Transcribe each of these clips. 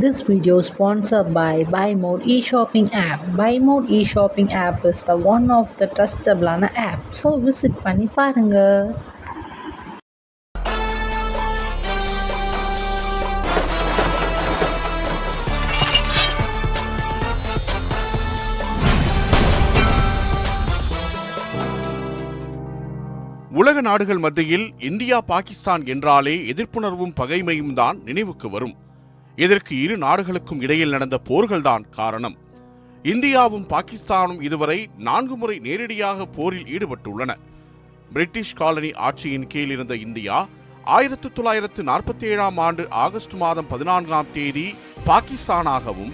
This video is sponsored by BuyMode e-shopping app. BuyMode e-shopping app is the one of the trustable app. So visit பண்ணி பாருங்க. உலக நாடுகள் மத்தியில் India Pakistan என்றாலே எதிர்ப்புணர்வும் பகைமையும் தான் நினைவுக்கு வரும். இதற்கு இரு நாடுகளுக்கும் இடையில் நடந்த போர்கள்தான் காரணம். இந்தியாவும் பாகிஸ்தானும் இதுவரை 4 முறை நேரடியாக போரில் ஈடுபட்டுள்ளன. பிரிட்டிஷ் காலனி ஆட்சியின் கீழ் இருந்த இந்தியா 1947ஆம் ஆண்டு ஆகஸ்ட் மாதம் 14ஆம் தேதி பாகிஸ்தானாகவும்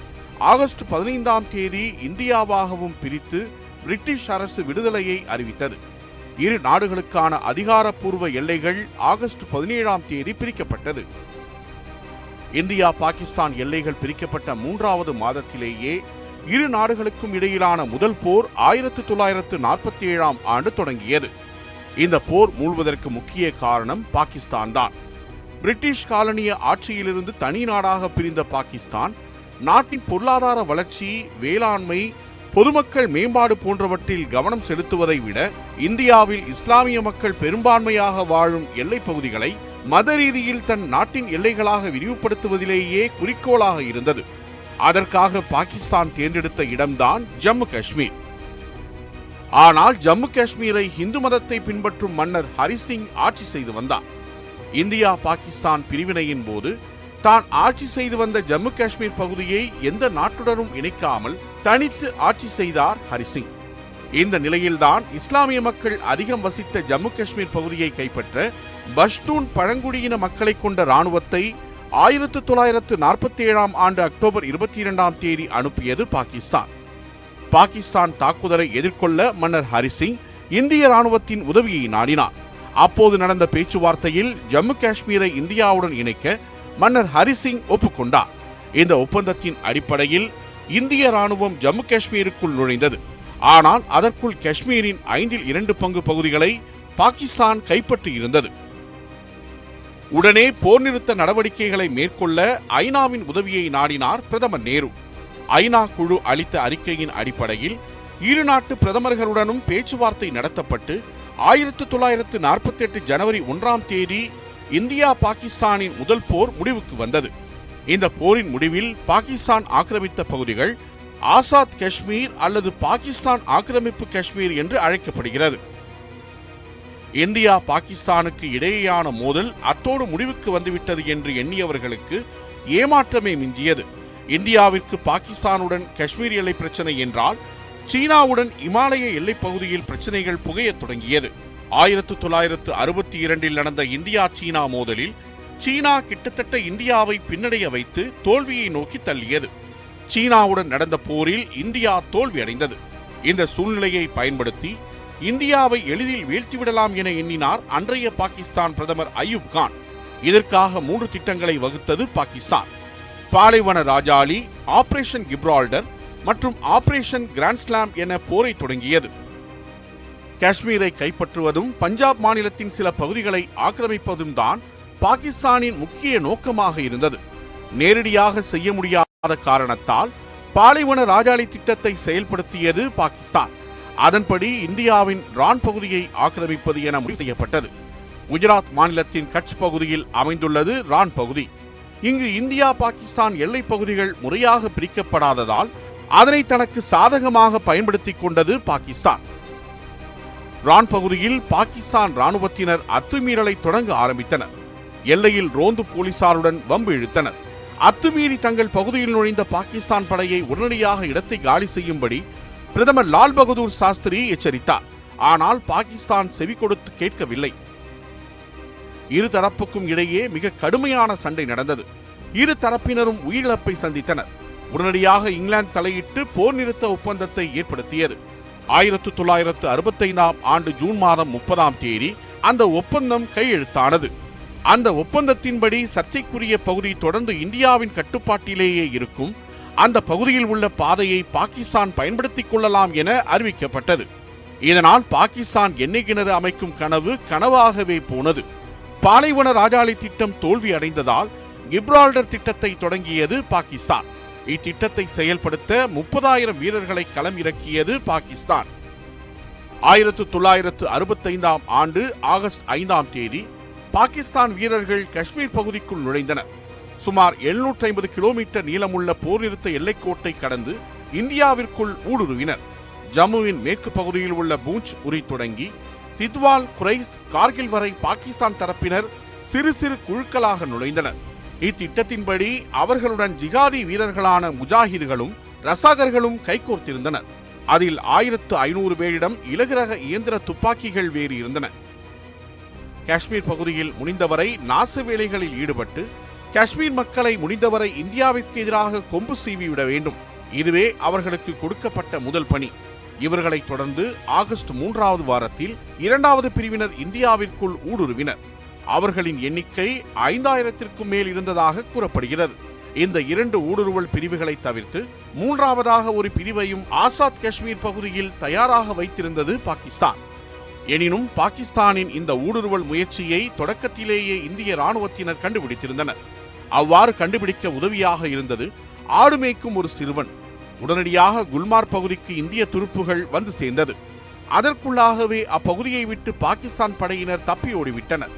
ஆகஸ்ட் 15ஆம் தேதி இந்தியாவாகவும் பிரித்து பிரிட்டிஷ் அரசு விடுதலையை அறிவித்தது. இரு நாடுகளுக்கான அதிகாரப்பூர்வ எல்லைகள் ஆகஸ்ட் 17ஆம் தேதி பிரிக்கப்பட்டது. இந்தியா பாகிஸ்தான் எல்லைகள் பிரிக்கப்பட்ட 3வது மாதத்திலேயே இரு நாடுகளுக்கும் இடையிலான முதல் போர் 1947ஆம் ஆண்டு தொடங்கியது. இந்த போர் மூழ்வதற்கு முக்கிய காரணம் பாகிஸ்தான் தான். பிரிட்டிஷ் காலனிய ஆட்சியிலிருந்து தனி நாடாக பிரிந்த பாகிஸ்தான் நாட்டின் பொருளாதார வளர்ச்சி, வேளாண்மை, பொதுமக்கள் மேம்பாடு போன்றவற்றில் கவனம் செலுத்துவதை விட இந்தியாவில் இஸ்லாமிய மக்கள் பெரும்பான்மையாக வாழும் எல்லைப் பகுதிகளை மத ரீதியில் தன் நாட்டின் எல்லைகளாக விரிவுபடுத்துவதிலேயே குறிக்கோளாக இருந்தது. அதற்காக பாகிஸ்தான் தேர்ந்தெடுத்த இடம்தான் ஜம்மு காஷ்மீர். ஆனால் ஜம்மு காஷ்மீரை இந்து மதத்தை பின்பற்றும் மன்னர் ஹரிசிங் ஆட்சி செய்து வந்தார். இந்தியா பாகிஸ்தான் பிரிவினையின் போது தான் ஆட்சி செய்து வந்த ஜம்மு காஷ்மீர் பகுதியை எந்த நாட்டுடனும் இணைக்காமல் தனித்து ஆட்சி செய்தார் ஹரிசிங். இந்த நிலையில்தான் இஸ்லாமிய மக்கள் அதிகம் வசித்த ஜம்மு காஷ்மீர் பகுதியை கைப்பற்ற பஷ்தூன் பழங்குடியின மக்களை கொண்ட இராணுவத்தை 1947ஆம் ஆண்டு அக்டோபர் 22ஆம் தேதி அனுப்பியது பாகிஸ்தான். பாகிஸ்தான் தாக்குதலை எதிர்கொள்ள மன்னர் ஹரிசிங் இந்திய இராணுவத்தின் உதவியை நாடினார். அப்போது நடந்த பேச்சுவார்த்தையில் ஜம்மு காஷ்மீரை இந்தியாவுடன் இணைக்க மன்னர் ஹரிசிங் ஒப்புக்கொண்டார். இந்த ஒப்பந்தத்தின் அடிப்படையில் இந்திய ராணுவம் ஜம்மு காஷ்மீருக்குள் நுழைந்தது. ஆனால் அதற்குள் காஷ்மீரின் 2 பங்கு பகுதிகளை பாகிஸ்தான் கைப்பற்றி இருந்தது. உடனே போர் நிறுத்த நடவடிக்கைகளை மேற்கொள்ள ஐநாவின் உதவியை நாடினார் பிரதமர் நேரு. ஐநா குழு அளித்த அறிக்கையின் அடிப்படையில் இரு நாட்டு பிரதமர்களுடனும் பேச்சுவார்த்தை நடத்தப்பட்டு 1948 ஜனவரி 1ஆம் தேதி இந்தியா பாகிஸ்தானின் முதல் போர் முடிவுக்கு வந்தது. இந்த போரின் முடிவில் பாகிஸ்தான் ஆக்கிரமித்த பகுதிகள் ஆசாத் காஷ்மீர் அல்லது பாகிஸ்தான் ஆக்கிரமிப்பு காஷ்மீர் என்று அழைக்கப்படுகிறது. இந்தியா பாகிஸ்தானுக்கு இடையேயான மோதல் அத்தோடு முடிவுக்கு வந்துவிட்டது என்று எண்ணியவர்களுக்கு ஏமாற்றமே மிஞ்சியது. இந்தியாவிற்கு பாகிஸ்தானுடன் காஷ்மீர் எல்லை பிரச்சனை என்றால் சீனாவுடன் இமாலய எல்லைப் பகுதியில் பிரச்சனைகள் புகையத் தொடங்கியது. 1962இல் நடந்த இந்தியா சீனா மோதலில் சீனா கிட்டத்தட்ட இந்தியாவை பின்னடைய வைத்து தோல்வியை நோக்கி தள்ளியது. சீனாவுடன் நடந்த போரில் இந்தியா தோல்வியடைந்தது. இந்த சூழ்நிலையை பயன்படுத்தி இந்தியாவை எளிதில் வீழ்த்திவிடலாம் என எண்ணினார் அன்றைய பாகிஸ்தான் பிரதமர் அய்யூப் கான். இதற்காக 3 திட்டங்களை வகுத்தது பாகிஸ்தான். பாலைவன ராஜாளி, ஆபரேஷன் கிப்ரால்டர் மற்றும் ஆபரேஷன் கிராண்ட்ஸ்லாம் என போரை தொடங்கியது. காஷ்மீரை கைப்பற்றுவதும் பஞ்சாப் மாநிலத்தின் சில பகுதிகளை ஆக்கிரமிப்பதும் தான் பாகிஸ்தானின் முக்கிய நோக்கமாக இருந்தது. நேரடியாக செய்ய முடியாத காரணத்தால் பாலைவன ராஜாளி திட்டத்தை செயல்படுத்தியது பாகிஸ்தான். அதன்படி இந்தியாவின் ரான் பகுதியை ஆக்கிரமிப்பது என முடிவு செய்யப்பட்டது. குஜராத் மாநிலத்தின் கட்ச் பகுதியில் அமைந்துள்ளது ரான் பகுதி. இங்கு இந்தியா பாகிஸ்தான் எல்லை பகுதிகள் முறையாக பிரிக்கப்படாததால் அதனை தனக்கு சாதகமாக பயன்படுத்திக் கொண்டது பாகிஸ்தான். ரான் பகுதியில் பாகிஸ்தான் ராணுவத்தினர் அத்துமீறலை தொடங்க ஆரம்பித்தனர். எல்லையில் ரோந்து போலீசாருடன் வம்பு இழுத்தனர். அத்துமீறி தங்கள் பகுதியில் நுழைந்த பாகிஸ்தான் படையை உடனடியாக இடத்தை காலி செய்யும்படி பிரதமர் லால் பகதூர் சாஸ்திரி எச்சரித்தார். ஆனால் பாகிஸ்தான் செவி கொடுத்து கேட்கவில்லை. இரு தரப்புக்கும் இடையே மிக கடுமையான சண்டை நடந்தது. இரு தரப்பினரும் உயிரிழப்பை சந்தித்தனர். உடனடியாக இங்கிலாந்து தலையிட்டு போர் நிறுத்த ஒப்பந்தத்தை ஏற்படுத்தியது. 1965ஆம் ஆண்டு ஜூன் மாதம் 30ஆம் தேதி அந்த ஒப்பந்தம் கையெழுத்தானது. அந்த ஒப்பந்தத்தின்படி சர்ச்சைக்குரிய பகுதி தொடர்ந்து இந்தியாவின் கட்டுப்பாட்டிலேயே இருக்கும். அந்த பகுதியில் உள்ள பாதையை பாகிஸ்தான் பயன்படுத்திக் கொள்ளலாம் என அறிவிக்கப்பட்டது. இதனால் பாகிஸ்தான் எண்ணெய் கிணறு அமைக்கும் கனவு கனவாகவே போனது. பாலைவன ராஜாளி திட்டம் தோல்வி அடைந்ததால் கிப்ரால்டர் திட்டத்தை தொடங்கியது பாகிஸ்தான். இத்திட்டத்தை செயல்படுத்த 30,000 வீரர்களை களம் இறக்கியது பாகிஸ்தான். 1965ஆம் ஆண்டு ஆகஸ்ட் 5ஆம் தேதி பாகிஸ்தான் வீரர்கள் காஷ்மீர் பகுதிக்குள் நுழைந்தனர். சுமார் 750 கிலோமீட்டர் நீளமுள்ள போர் நிறுத்த எல்லைக்கோட்டை கடந்து இந்தியாவிற்குள் ஊடுருவினர். ஜம்முவின் மேற்கு பகுதியில் உள்ள பூஞ்ச் உரி தொடங்கி தித்வால், குரைஸ், கார்கில் வரை பாகிஸ்தான் தரப்பினர் சிறு சிறு குழுக்களாக நுழைந்தனர். இத்திட்டத்தின்படி அவர்களுடன் ஜிகாதி வீரர்களான முஜாஹிதுகளும் ரசாகர்களும் கைகோர்த்திருந்தனர். அதில் 1500 பேரிடம் இலகுரக இயந்திர துப்பாக்கிகள் வேறு இருந்தன. காஷ்மீர் பகுதியில் முடிந்தவரை நாச வேலைகளில் ஈடுபட்டு காஷ்மீர் மக்களை முடிந்தவரை இந்தியாவிற்கு எதிராக கொம்பு சீவிவிட வேண்டும். இதுவே அவர்களுக்கு கொடுக்கப்பட்ட முதல் பணி. இவர்களை தொடர்ந்து ஆகஸ்ட் 3வது வாரத்தில் 2வது பிரிவினர் இந்தியாவிற்குள் ஊடுருவினர். அவர்களின் எண்ணிக்கை 5000த்திற்கும் மேல் இருந்ததாக கூறப்படுகிறது. இந்த 2 ஊடுருவல் பிரிவுகளை தவிர்த்து 3வதாக ஒரு பிரிவையும் ஆசாத் காஷ்மீர் பகுதியில் தயாராக வைத்திருந்தது பாகிஸ்தான். எனினும் பாகிஸ்தானின் இந்த ஊடுருவல் முயற்சியை தொடக்கத்திலேயே இந்திய ராணுவத்தினர் கண்டுபிடித்திருந்தனர். அவ்வாறு கண்டுபிடிக்க உதவியாக இருந்தது ஆடு மேய்க்கும் ஒரு சிறுவன். உடனடியாக குல்மார் பகுதிக்கு இந்திய துருப்புகள் வந்து சேர்ந்தது. அதற்குள்ளாகவே அப்பகுதியை விட்டு பாகிஸ்தான் படையினர் தப்பி ஓடிவிட்டனர்.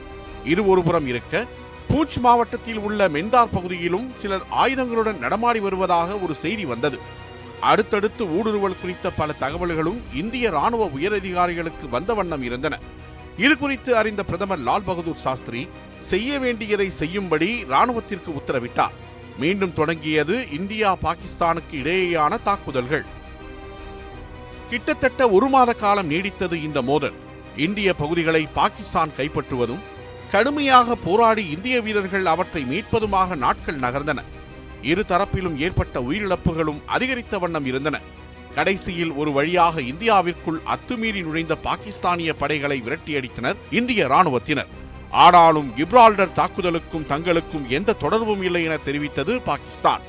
இது ஒருபுறம் இருக்க, பூஞ்ச் மாவட்டத்தில் உள்ள மெந்தார் பகுதியிலும் சிலர் ஆயுதங்களுடன் நடமாடி வருவதாக ஒரு செய்தி வந்தது. அடுத்தடுத்து ஊடுருவல் குறித்த பல தகவல்களும் இந்திய ராணுவ உயரதிகாரிகளுக்கு வந்த வண்ணம் இருந்தன. இது குறித்து அறிந்த பிரதமர் லால் பகதூர் சாஸ்திரி செய்ய வேண்டியதை செய்யும்படி ராணுவத்திற்கு உத்தரவிட்டார். மீண்டும் தொடங்கியது இந்தியா பாகிஸ்தானுக்கு இடையேயான தாக்குதல்கள். கிட்டத்தட்ட 1 மாத காலம் நீடித்தது இந்த மோதல். இந்திய பகுதிகளை பாகிஸ்தான் கைப்பற்றுவதும் கடுமையாக போராடி இந்திய வீரர்கள் அவற்றை மீட்பதுமாக நாட்கள் நகர்ந்தன. இரு தரப்பிலும் ஏற்பட்ட உயிரிழப்புகளும் அதிகரித்த வண்ணம் இருந்தன. கடைசியில் ஒரு வழியாக இந்தியாவிற்குள் அத்துமீறி நுழைந்த பாகிஸ்தானிய படைகளை விரட்டியடித்தனர் இந்திய ராணுவத்தினர். ஆனாலும் கிப்ரால்டர் தாக்குதலுக்கும் தங்களுக்கும் எந்த தொடர்பும் இல்லை என தெரிவித்தது பாகிஸ்தான்.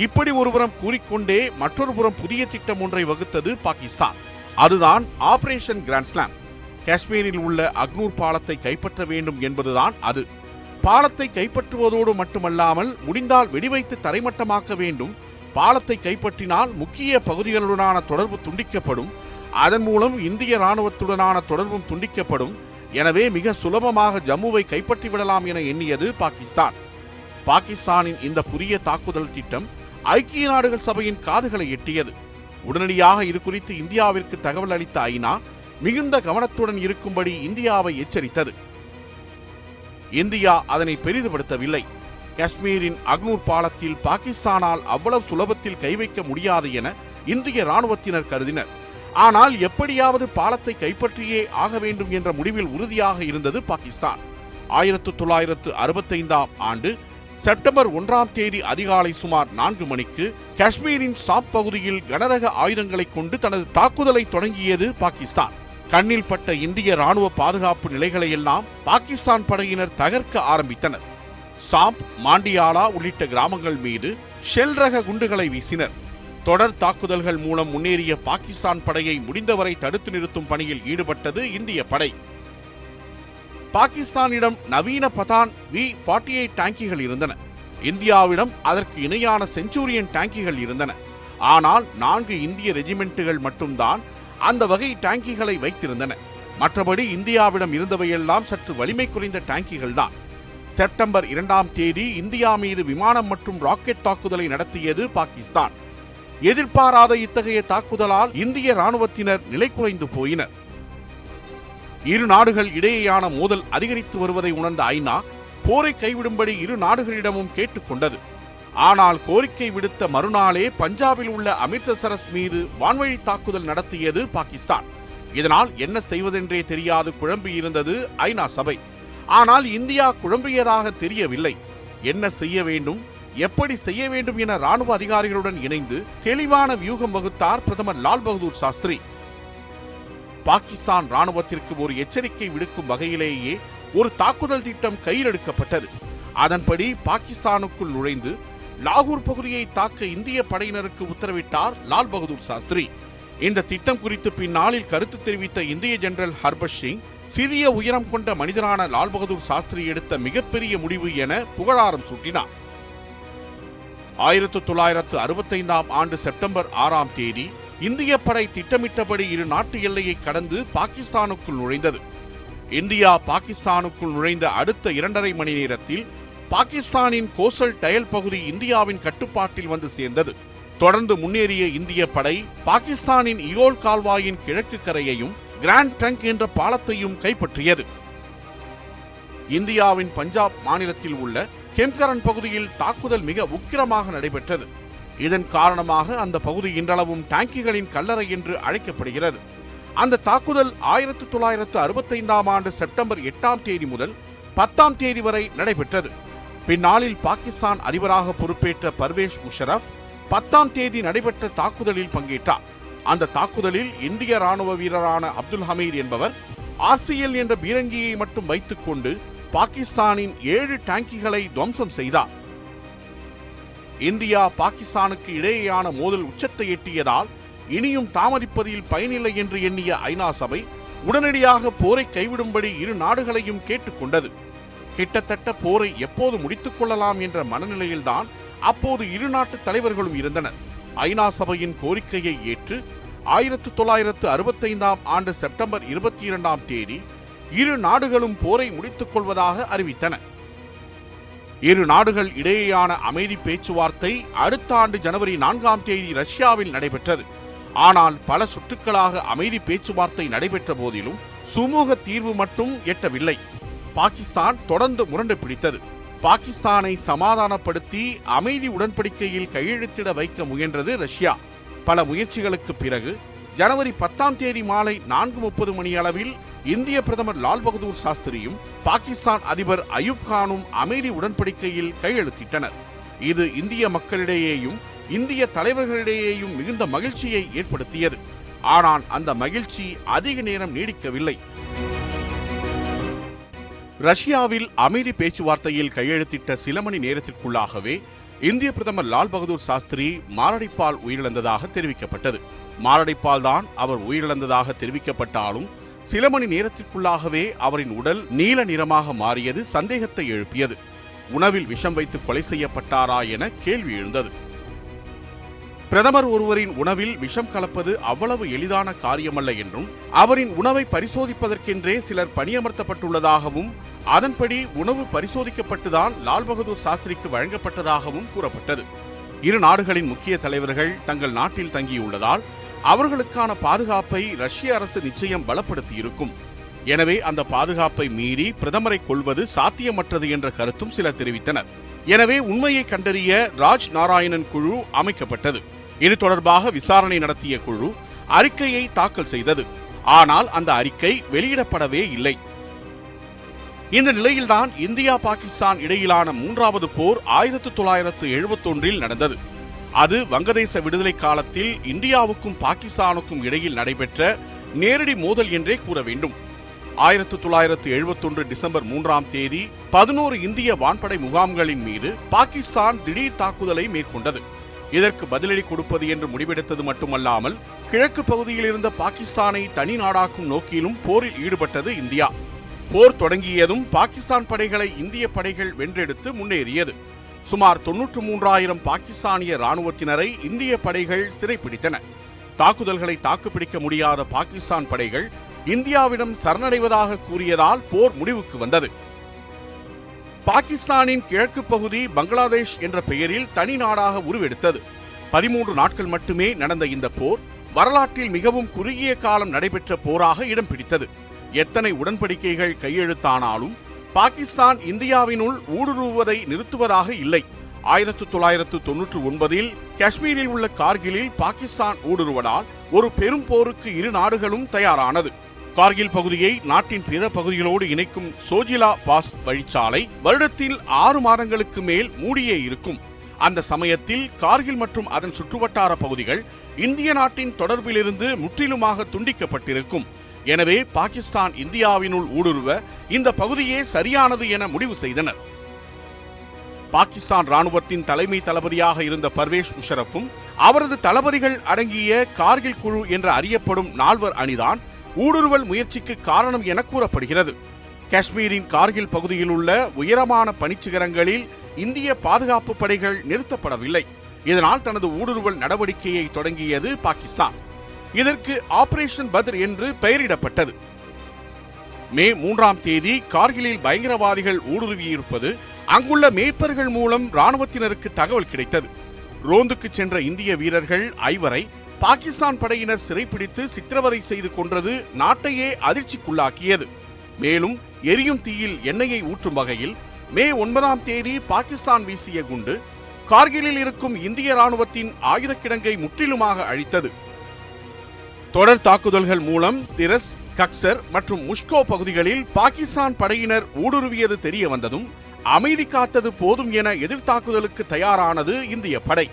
இப்படி ஒருபுறம் கூறிக்கொண்டே மற்றொரு புறம் புதிய திட்டம் ஒன்றை வகுத்தது பாகிஸ்தான். அதுதான் ஆபரேஷன் கிராண்ட்ஸ்லாம். காஷ்மீரில் உள்ள அக்னூர் பாலத்தை கைப்பற்ற வேண்டும் என்பதுதான் அது. பாலத்தை கைப்பற்றுவதோடு மட்டுமல்லாமல் முடிந்தால் வெடிவைத்து தரைமட்டமாக்க வேண்டும். பாலத்தை கைப்பற்றினால் முக்கிய பகுதிகளுடனான தொடர்பு துண்டிக்கப்படும். அதன் மூலம் இந்திய ராணுவத்துடனான தொடர்பும் துண்டிக்கப்படும். எனவே மிக சுலபமாக ஜம்முவை கைப்பற்றிவிடலாம் என எண்ணியது பாகிஸ்தான். பாகிஸ்தானின் இந்த புதிய தாக்குதல் திட்டம் ஐக்கிய நாடுகள் சபையின் காதுகளை எட்டியது. உடனடியாக இது குறித்து இந்தியாவிற்கு தகவல் அளித்த ஐநா மிகுந்த கவனத்துடன் இருக்கும்படி இந்தியாவை எச்சரித்தது. இந்தியா அதனை பெரிதுபடுத்தவில்லை. காஷ்மீரின் அக்னூர் பாலத்தில் பாகிஸ்தானால் அவ்வளவு சுலபத்தில் கை வைக்க முடியாது என இந்திய ராணுவத்தினர் கருதினர். ஆனால் எப்படியாவது பாலத்தை கைப்பற்றியே ஆக வேண்டும் என்ற முடிவில் உறுதியாக இருந்தது பாகிஸ்தான். 1965ஆம் ஆண்டு செப்டம்பர் 1ஆம் தேதி அதிகாலை சுமார் 4 மணிக்கு காஷ்மீரின் சாப் பகுதியில் கனரக ஆயுதங்களை கொண்டு தனது தாக்குதலை தொடங்கியது பாகிஸ்தான். கண்ணில் பட்ட இந்திய ராணுவ பாதுகாப்பு நிலைகளை எல்லாம் பாகிஸ்தான் படையினர் தகர்க்க ஆரம்பித்தனர். சாப், மாண்டியாலா உள்ளிட்ட கிராமங்கள் மீது ஷெல் ரக குண்டுகளை வீசினர். தொடர் தாக்குதல்கள் மூலம் முன்னேறிய பாகிஸ்தான் படையை முடிந்தவரை தடுத்து நிறுத்தும் பணியில் ஈடுபட்டது இந்திய படை. பாகிஸ்தானிடம் நவீன பதான் V48 டாங்கிகள் இருந்தன. இந்தியாவிடம் அதற்கு இணையான செஞ்சுரியன் டாங்கிகள் இருந்தன. ஆனால் 4 இந்திய ரெஜிமெண்ட்டுகள் மட்டும்தான் அந்த வகை டாங்கிகளை வைத்திருந்தன. மற்றபடி இந்தியாவிடம் இருந்தவையெல்லாம் சற்று வலிமை குறைந்த டாங்கிகள் தான். செப்டம்பர் 2ஆம் தேதி இந்தியா மீது விமானம் மற்றும் ராக்கெட் தாக்குதலை நடத்தியது பாகிஸ்தான். எதிர்பாராத இத்தகைய தாக்குதலால் இந்திய ராணுவத்தினர் நிலை குலைந்து போயினர். இரு நாடுகள் இடையேயான மோதல் அதிகரித்து வருவதை உணர்ந்த ஐநா போரை கைவிடும்படி இரு நாடுகளிடமும் கேட்டுக்கொண்டது. ஆனால் கோரிக்கை விடுத்த மறுநாளே பஞ்சாபில் உள்ள அமிர்தசரஸ் மீது வான்வழி தாக்குதல் நடத்தியது பாகிஸ்தான். இதனால் என்ன செய்வதென்றே தெரியாது குழம்பியிருந்தது ஐநா சபை. ஆனால் இந்தியா குழம்பியதாக தெரியவில்லை. என்ன செய்ய வேண்டும், எப்படி செய்ய வேண்டும் என ராணுவ அதிகாரிகளுடன் இணைந்து தெளிவான வியூகம் வகுத்தார் பிரதமர் லால் பகதூர் சாஸ்திரி. பாகிஸ்தான் ராணுவத்திற்கு ஒரு எச்சரிக்கை விடுக்கும் வகையிலேயே ஒரு தாக்குதல் திட்டம் கையில் எடுக்கப்பட்டது. அதன்படி பாகிஸ்தானுக்குள் நுழைந்து லாகூர் பகுதியை தாக்க இந்திய படையினருக்கு உத்தரவிட்டார் லால் பகதூர் சாஸ்திரி. இந்த திட்டம் குறித்து பின்னாளில் கருத்து தெரிவித்த இந்திய ஜெனரல் ஹர்பஸ் சிங் சிறிய உயரம் கொண்ட மனிதரான லால் பகதூர் சாஸ்திரி எடுத்த மிகப்பெரிய முடிவு என புகழாரம் சூட்டினார். 1965ஆம் ஆண்டு செப்டம்பர் 6ஆம் தேதி இந்திய படை திட்டமிட்டபடி இரு நாட்டு எல்லையை கடந்து பாகிஸ்தானுக்குள் நுழைந்தது. இந்தியா பாகிஸ்தானுக்குள் நுழைந்த அடுத்த 2.5 மணி நேரத்தில் பாகிஸ்தானின் கோசல் டயல் பகுதி இந்தியாவின் கட்டுப்பாட்டில் வந்து சேர்ந்தது. தொடர்ந்து முன்னேறிய இந்திய படை பாகிஸ்தானின் இயோல் கால்வாயின் கிழக்கு கரையையும் கிராண்ட் ட்ரங்க் என்ற பாலத்தையும் கைப்பற்றியது. இந்தியாவின் பஞ்சாப் மாநிலத்தில் உள்ள கெம்கரன் பகுதியில் தாக்குதல் மிக உக்கிரமாக நடைபெற்றது. இதன் காரணமாக அந்த பகுதி இன்றளவும் டாங்கிகளின் கல்லறை என்று அழைக்கப்படுகிறது. அந்த தாக்குதல் 1965ஆம் ஆண்டு செப்டம்பர் 8ஆம் தேதி முதல் 10ஆம் தேதி வரை நடைபெற்றது. பின்னாளில் பாகிஸ்தான் அதிபராக பொறுப்பேற்ற பர்வேஸ் முஷரப் 10ஆம் தேதி நடைபெற்ற தாக்குதலில் பங்கேற்றார். அந்த தாக்குதலில் இந்திய ராணுவ வீரரான அப்துல் ஹமீத் என்பவர் RCL என்ற பீரங்கியை மட்டும் வைத்துக் கொண்டு பாகிஸ்தானின் 7 டாங்கிகளை துவம்சம் செய்தார். இந்தியா பாகிஸ்தானுக்கு இடையேயான மோதல் உச்சத்தை எட்டியதால் இனியும் தாமதிப்பதில் பயனில்லை என்று எண்ணிய ஐநா சபை உடனடியாக போரை கைவிடும்படி இரு நாடுகளையும் கேட்டுக்கொண்டது. கிட்டத்தட்ட போரை எப்போது முடித்துக் கொள்ளலாம் என்ற மனநிலையில்தான் அப்போது இரு நாட்டு தலைவர்களும் இருந்தனர். ஐநா சபையின் கோரிக்கையை ஏற்று 1965ஆம் ஆண்டு செப்டம்பர் 22ஆம் தேதி இரு நாடுகளும் போரை முடித்துக் கொள்வதாக அறிவித்தன. இரு நாடுகள் இடையேயான அமைதி பேச்சுவார்த்தை அடுத்த ஆண்டு ஜனவரி 4ஆம் தேதி ரஷ்யாவில் நடைபெற்றது. ஆனால் பல சுற்றுக்களாக அமைதி பேச்சுவார்த்தை நடைபெற்ற போதிலும் சுமூக தீர்வு மட்டும் எட்டவில்லை. பாகிஸ்தான் தொடர்ந்து முரண்டு பிடித்தது. பாகிஸ்தானை சமாதானப்படுத்தி அமைதி உடன்படிக்கையில் கையெழுத்திட வைக்க முயன்றது ரஷ்யா. பல முயற்சிகளுக்கு பிறகு ஜனவரி 10ஆம் தேதி மாலை 4:30 மணி அளவில் இந்திய பிரதமர் லால் பகதூர் சாஸ்திரியும் பாகிஸ்தான் அதிபர் அயூப் கானும் அமைதி உடன்படிக்கையில் கையெழுத்திட்டனர். இது இந்திய மக்களிடையேயும் இந்திய தலைவர்களிடையேயும் மிகுந்த மகிழ்ச்சியை ஏற்படுத்தியது. ஆனால் அந்த மகிழ்ச்சி அதிக நேரம் நீடிக்கவில்லை. ரஷ்யாவில் அமைதி பேச்சுவார்த்தையில் கையெழுத்திட்ட சில மணி நேரத்திற்குள்ளாகவே இந்திய பிரதமர் லால் பகதூர் சாஸ்திரி மாரடைப்பால் உயிரிழந்ததாக தெரிவிக்கப்பட்டது. மாரடைப்பால் தான் அவர் உயிரிழந்ததாக தெரிவிக்கப்பட்டாலும் சில மணி நேரத்திற்குள்ளாகவே அவரின் உடல் நீல நிறமாக மாறியது சந்தேகத்தை எழுப்பியது. உணவில் விஷம் வைத்து கொலை செய்யப்பட்டாரா என கேள்வி எழுந்தது. பிரதமர் ஒருவரின் உணவில் விஷம் கலப்பது அவ்வளவு எளிதான காரியமல்ல என்றும் அவரின் உணவை பரிசோதிப்பதற்கென்றே சிலர் பணியமர்த்தப்பட்டுள்ளதாகவும் அதன்படி உணவு பரிசோதிக்கப்பட்டுதான் லால் பகதூர் சாஸ்திரிக்கு வழங்கப்பட்டதாகவும் கூறப்பட்டது. இரு நாடுகளின் முக்கிய தலைவர்கள் தங்கள் நாட்டில் தங்கியுள்ளதால் அவர்களுக்கான பாதுகாப்பை ரஷ்ய அரசு நிச்சயம் பலப்படுத்தியிருக்கும். எனவே அந்த பாதுகாப்பை மீறி பிரதமரை கொல்வது சாத்தியமற்றது என்ற கருத்தும் சிலர் தெரிவித்தனர். எனவே உண்மையை கண்டறிய ராஜ் நாராயணன் குழு அமைக்கப்பட்டது. இது தொடர்பாக விசாரணை நடத்திய குழு அறிக்கையை தாக்கல் செய்தது. ஆனால் அந்த அறிக்கை வெளியிடப்படவே இல்லை. இந்த நிலையில்தான் இந்தியா பாகிஸ்தான் இடையிலான 3வது போர் 1971இல் நடந்தது. அது வங்கதேச விடுதலை காலத்தில் இந்தியாவுக்கும் பாகிஸ்தானுக்கும் இடையில் நடைபெற்ற நேரடி மோதல் என்றே கூற வேண்டும். 1971 டிசம்பர் 3ஆம் தேதி 11 இந்திய வான்படை முகாம்களின் மீது பாகிஸ்தான் திடீர் தாக்குதலை மேற்கொண்டது. இதற்கு பதிலடி கொடுப்பது என்று முடிவெடுத்தது மட்டுமல்லாமல் கிழக்கு பகுதியில் இருந்த பாகிஸ்தானை தனி நாடாக்கும் நோக்கிலும் போரில் ஈடுபட்டது இந்தியா. போர் தொடங்கியதும் பாகிஸ்தான் படைகளை இந்திய படைகள் வென்றெடுத்து முன்னேறியது. சுமார் 93,000 பாகிஸ்தானிய ராணுவத்தினரை இந்திய படைகள் சிறைப்பிடித்தன. தாக்குதல்களை தாக்குப்பிடிக்க முடியாத பாகிஸ்தான் படைகள் இந்தியாவிடம் சரணடைவதாக கூறியதால் போர் முடிவுக்கு வந்தது. பாகிஸ்தானின் கிழக்கு பகுதி பங்களாதேஷ் என்ற பெயரில் தனி நாடாக உருவெடுத்தது. 13 நாட்கள் மட்டுமே நடந்த இந்த போர் வரலாற்றில் மிகவும் குறுகிய காலம் நடைபெற்ற போராக இடம் பிடித்தது. எத்தனை உடன்படிக்கைகள் கையெழுத்தானாலும் பாகிஸ்தான் இந்தியாவினுள் ஊடுருவுவதை நிறுத்துவதாக இல்லை. 1999இல் காஷ்மீரில் உள்ள கார்கிலில் பாகிஸ்தான் ஊடுருவதால் ஒரு பெரும் போருக்கு இரு நாடுகளும் தயாரானது. கார்கில் பகுதியை நாட்டின் பிற பகுதிகளோடு இணைக்கும் சோஜிலா பாஸ் வழிச்சாலை வருடத்தில் 6 மாதங்களுக்கு மேல் மூடியே இருக்கும். அந்த சமயத்தில் கார்கில் மற்றும் அதன் சுற்றுவட்டார பகுதிகள் இந்திய நாட்டின் தொடர்பிலிருந்து முற்றிலுமாக துண்டிக்கப்பட்டிருக்கும். எனவே பாகிஸ்தான் இந்தியாவினுள் ஊடுருவ இந்த பகுதியே சரியானது என முடிவு செய்தனர். பாகிஸ்தான் ராணுவத்தின் தலைமை தளபதியாக இருந்த பர்வேஸ் முஷரப்பும் அவரது தளபதிகள் அடங்கிய கார்கில் குழு என்று அறியப்படும் 4 அணிதான் ஊடுருவல் முயற்சிக்கு காரணம் என கூறப்படுகிறது. காஷ்மீரின் கார்கில் பகுதியில் உள்ள உயரமான பனிச்சிகரங்களில் இந்திய பாதுகாப்பு படைகள் நிறுத்தப்படவில்லை. இதனால் தனது ஊடுருவல் நடவடிக்கையை தொடங்கியது பாகிஸ்தான். இதற்கு ஆபரேஷன் பத்ர் என்று பெயரிடப்பட்டது. மே 3ஆம் தேதி கார்கிலில் பயங்கரவாதிகள் ஊடுருவியிருப்பது அங்குள்ள மேய்ப்பர்கள் மூலம் ராணுவத்தினருக்கு தகவல் கிடைத்தது. ரோந்துக்கு சென்ற இந்திய வீரர்கள் 5 பாகிஸ்தான் படையினர் சிறைப்பிடித்து சித்திரவதை செய்து கொன்றது நாட்டையே அதிர்ச்சிக்குள்ளாக்கியது. மேலும் எரியும் தீயில் எண்ணெயை ஊற்றும் வகையில் மே 9ஆம் தேதி பாகிஸ்தான் வீசிய குண்டு கார்கிலில் இருக்கும் இந்திய ராணுவத்தின் ஆயுத கிடங்கை முற்றிலுமாக அழித்தது. தொடர் தாக்குதல்கள் மூலம் திரஸ், கக்சர் மற்றும் முஷ்கோ பகுதிகளில் பாகிஸ்தான் படையினர் ஊடுருவியது தெரிய வந்ததும் அமைதி காத்தது போதும் என எதிர்த்தாக்குதலுக்கு தயாரானது இந்திய படை.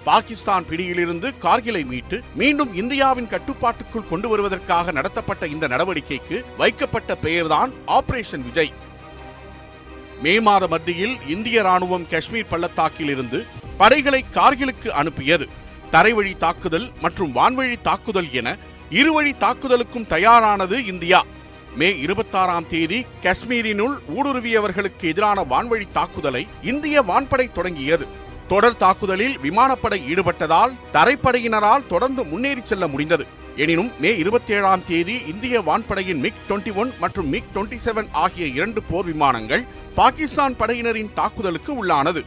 பாகிஸ்தான் பிடியிலிருந்து கார்கிலை மீட்டு மீண்டும் இந்தியாவின் கட்டுப்பாட்டுக்குள் கொண்டு வருவதற்காக நடத்தப்பட்ட இந்த நடவடிக்கைக்கு வைக்கப்பட்ட பெயர்தான் ஆபரேஷன் விஜய். மே மாத மத்தியில் இந்திய ராணுவம் காஷ்மீர் பள்ளத்தாக்கில் இருந்து படைகளை கார்கிலுக்கு அனுப்பியது. தரைவழி தாக்குதல் மற்றும் வான்வழி தாக்குதல் என இருவழி தாக்குதலுக்கும் தயாரானது இந்தியா. மே 26ஆம் தேதி காஷ்மீரினுள் ஊடுருவியவர்களுக்கு எதிரான வான்வழி தாக்குதலை இந்திய வான்படை தொடங்கியது. தொடர் தாக்குதலில் விமானப்படை ஈடுபட்டதால் தரைப்படையினரால் தொடர்ந்து முன்னேறி செல்ல முடிந்தது. எனினும் மே 27ஆம் தேதி இந்திய வான்படையின் MiG-21 மற்றும் MiG-27 ஆகிய 2 போர் விமானங்கள் பாகிஸ்தான் படையினரின் தாக்குதலுக்கு உள்ளானது.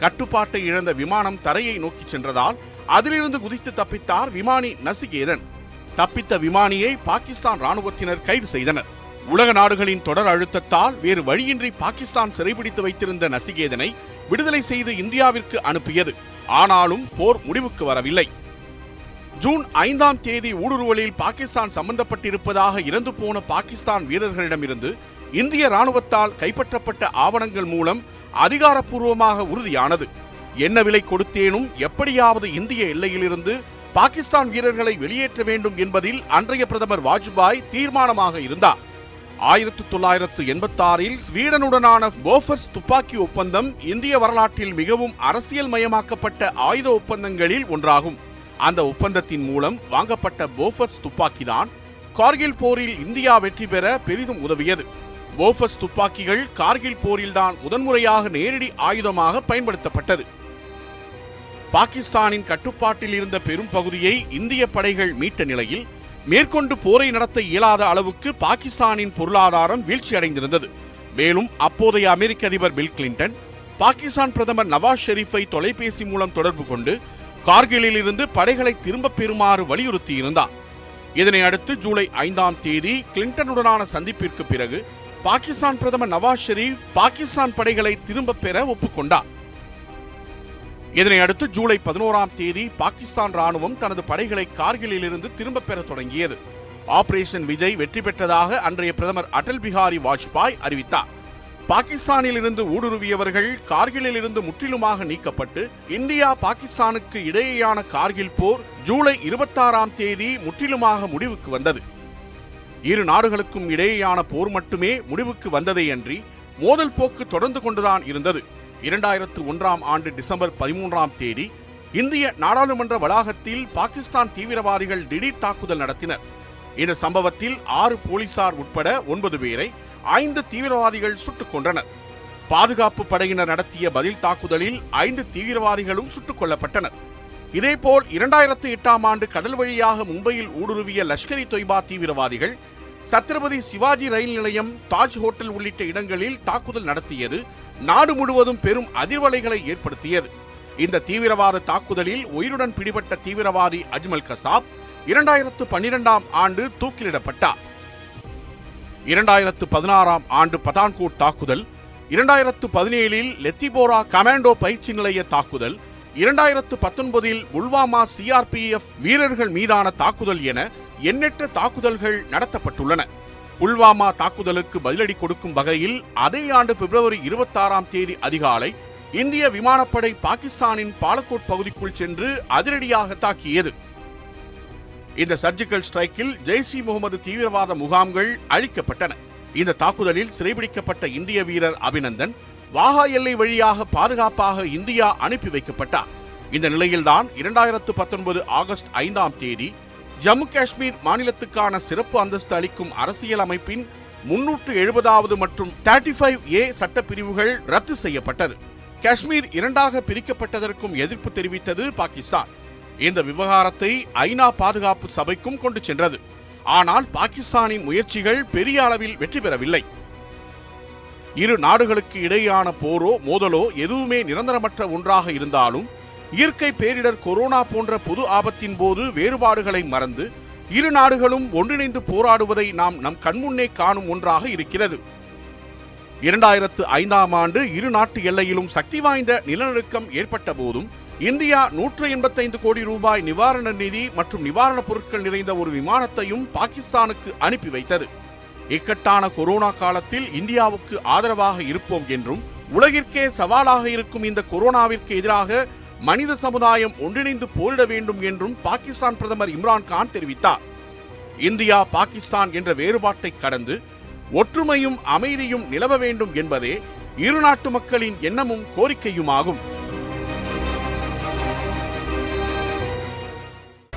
கட்டுப்பாட்டை இழந்த விமானம் தரையை நோக்கி சென்றதால் அதிலிருந்து குதித்து தப்பித்தார் விமானி நசிகேதன். தப்பித்த விமானியை பாகிஸ்தான் ராணுவத்தினர் கைது செய்தனர். உலக நாடுகளின் தொடர் அழுத்தத்தால் வேறு வழியின்றி பாகிஸ்தான் சிறைபிடித்து வைத்திருந்த நசிகேதனை விடுதலை செய்து இந்தியாவிற்கு அனுப்பியது. ஆனாலும் போர் முடிவுக்கு வரவில்லை. ஜூன் 5ஆம் தேதி ஊடுருவலில் பாகிஸ்தான் சம்பந்தப்பட்டிருப்பதாக இறந்து போன பாகிஸ்தான் வீரர்களிடமிருந்து இந்திய ராணுவத்தால் கைப்பற்றப்பட்ட ஆவணங்கள் மூலம் அதிகாரப்பூர்வமாக உறுதியானது. என்ன விலை கொடுத்தேனும் எப்படியாவது இந்திய எல்லையிலிருந்து பாகிஸ்தான் வீரர்களை வெளியேற்ற வேண்டும் என்பதில் அன்றைய பிரதமர் வாஜ்பாய் தீர்மானமாக இருந்தார். 1986இல் ஸ்வீடனுடனான போஃபர்ஸ் துப்பாக்கி ஒப்பந்தம் இந்திய வரலாற்றில் மிகவும் அரசியல் மயமாக்கப்பட்ட ஆயுத ஒப்பந்தங்களில் ஒன்றாகும். அந்த ஒப்பந்தத்தின் மூலம் வாங்கப்பட்ட போஃபர்ஸ் துப்பாக்கிதான் கார்கில் போரில் இந்தியா வெற்றி பெற பெரிதும் உதவியது. போஃபர்ஸ் துப்பாக்கிகள் கார்கில் போரில்தான் முதன்முறையாக நேரடி ஆயுதமாக பயன்படுத்தப்பட்டது. பாகிஸ்தானின் கட்டுப்பாட்டில் இருந்த பெரும் பகுதியை இந்திய படைகள் மீட்ட நிலையில் மேற்கொண்டு போரை நடத்த இயலாத அளவுக்கு பாகிஸ்தானின் பொருளாதாரம் வீழ்ச்சியடைந்திருந்தது. மேலும் அப்போதைய அமெரிக்க அதிபர் பில் கிளின்டன் பாகிஸ்தான் பிரதமர் நவாஸ் ஷெரீஃபை தொலைபேசி மூலம் தொடர்பு கொண்டு கார்கிலில் இருந்து படைகளை திரும்ப பெறுமாறு வலியுறுத்தியிருந்தார். இதனை அடுத்து ஜூலை 5ஆம் தேதி கிளின்டனுடனான சந்திப்பிற்கு பிறகு பாகிஸ்தான் பிரதமர் நவாஸ் ஷெரீப் பாகிஸ்தான் படைகளை திரும்ப பெற ஒப்புக்கொண்டார். இதனை அடுத்து ஜூலை 11ஆம் தேதி பாகிஸ்தான் ராணுவம் தனது படைகளை கார்கிலில் இருந்து திரும்ப பெற தொடங்கியது. ஆபரேஷன் விஜய் வெற்றி பெற்றதாக அன்றைய பிரதமர் அடல் பிஹாரி வாஜ்பாய் அறிவித்தார். பாகிஸ்தானில் இருந்து ஊடுருவியவர்கள் கார்கிலில் இருந்து முற்றிலுமாக நீக்கப்பட்டு இந்தியா பாகிஸ்தானுக்கு இடையேயான கார்கில் போர் ஜூலை 26ஆம் தேதி முற்றிலுமாக முடிவுக்கு வந்தது. இரு நாடுகளுக்கும் இடையேயான போர் மட்டுமே முடிவுக்கு வந்ததேயன்றி மோதல் போக்கு தொடர்ந்து கொண்டுதான் இருந்தது. 2001ஆம் ஆண்டு டிசம்பர் 13ஆம் தேதி இந்திய நாடாளுமன்ற வளாகத்தில் பாகிஸ்தான் தீவிரவாதிகள் திடீர் தாக்குதல் நடத்தினர். இந்த சம்பவத்தில் 6 போலீசார் உட்பட 9 பேரை 5 தீவிரவாதிகள் சுட்டுக் கொன்றனர். பாதுகாப்பு படையினர் நடத்திய பதில் தாக்குதலில் 5 தீவிரவாதிகளும் சுட்டுக் கொல்லப்பட்டனர். இதேபோல் 2008ஆம் ஆண்டு கடல் வழியாக மும்பையில் ஊடுருவிய லஷ்கர் இ தொய்பா தீவிரவாதிகள் சத்ரபதி சிவாஜி ரயில் நிலையம், தாஜ் ஹோட்டல் உள்ளிட்ட இடங்களில் தாக்குதல் நடத்தியது நாடு முழுவதும் பெரும் அதிர்வலைகளை ஏற்படுத்தியது. இந்த தீவிரவாத தாக்குதலில் உயிருடன் பிடிபட்ட தீவிரவாதி அஜ்மல் கசாப் 2012ஆம் ஆண்டு தூக்கிலிடப்பட்டார். 2016ஆம் ஆண்டு பதான்கோட் தாக்குதல், 2017இல் லெத்திபோரா கமாண்டோ பயிற்சி நிலைய தாக்குதல், 2019இல் புல்வாமா சிஆர்பிஎஃப் வீரர்கள் மீதான தாக்குதல் என எண்ணற்ற தாக்குதல்கள் நடத்தப்பட்டுள்ளன. புல்வாமா தாக்குதலுக்கு பதிலடி கொடுக்கும் வகையில் அதே ஆண்டு பிப்ரவரி 26ஆம் தேதி அதிகாலை இந்திய விமானப்படை பாகிஸ்தானின் பாலக்கோட் பகுதிக்குள் சென்று அதிரடியாக தாக்கியது. இந்த சர்ஜிக்கல் ஸ்ட்ரைக்கில் ஜெய்ஷ்-இ-முகமது தீவிரவாத முகாம்கள் அழிக்கப்பட்டன. இந்த தாக்குதலில் சிறைபிடிக்கப்பட்ட இந்திய வீரர் அபிநந்தன் வாகா எல்லை வழியாக பாதுகாப்பாக இந்தியா அனுப்பி வைக்கப்பட்டார். இந்த நிலையில்தான் 2019 ஆகஸ்ட் 5ஆம் தேதி ஜம்மு காஷ்மீர் மாநிலத்துக்கான சிறப்பு அந்தஸ்து அளிக்கும் அரசியல் அமைப்பின் 370வது மற்றும் 35A சட்டப்பிரிவுகள் ரத்து செய்யப்பட்டது. காஷ்மீர் இரண்டாக பிரிக்கப்பட்டதற்கும் எதிர்ப்பு தெரிவித்தது பாகிஸ்தான். இந்த விவகாரத்தை ஐநா பாதுகாப்பு சபைக்கும் கொண்டு சென்றது. ஆனால் பாகிஸ்தானின் முயற்சிகள் பெரிய அளவில் வெற்றி பெறவில்லை. இரு நாடுகளுக்கு இடையேயான போரோ மோதலோ எதுவுமே நிரந்தரமற்ற ஒன்றாக இருந்தாலும் இயற்கை பேரிடர் கொரோனா போன்ற பொது ஆபத்தின் போது வேறுபாடுகளை மறந்து இரு நாடுகளும் ஒன்றிணைந்து போராடுவதை நாம் நம் கண்முன்னே காணும் ஒன்றாக இருக்கிறது. 2005ஆம் ஆண்டு இரு நாட்டு எல்லையிலும் சக்தி வாய்ந்த நிலநடுக்கம் ஏற்பட்ட போதும் இந்தியா 185 கோடி ரூபாய் நிவாரண நிதி மற்றும் நிவாரணப் பொருட்கள் நிறைந்த ஒரு விமானத்தையும் பாகிஸ்தானுக்கு அனுப்பி வைத்தது. இக்கட்டான கொரோனா காலத்தில் இந்தியாவுக்கு ஆதரவாக இருப்போம் என்றும் உலகிற்கே சவாலாக இருக்கும் இந்த கொரோனாவிற்கு எதிராக மனித சமுதாயம் ஒன்றிணைந்து போரிட வேண்டும் என்றும் பாகிஸ்தான் பிரதமர் இம்ரான்கான் தெரிவித்தார். இந்தியா பாகிஸ்தான் என்ற வேறுபாட்டை கடந்து ஒற்றுமையும் அமைதியும் நிலவ வேண்டும் என்பதே இரு நாட்டு மக்களின் எண்ணமும் கோரிக்கையுமாகும்.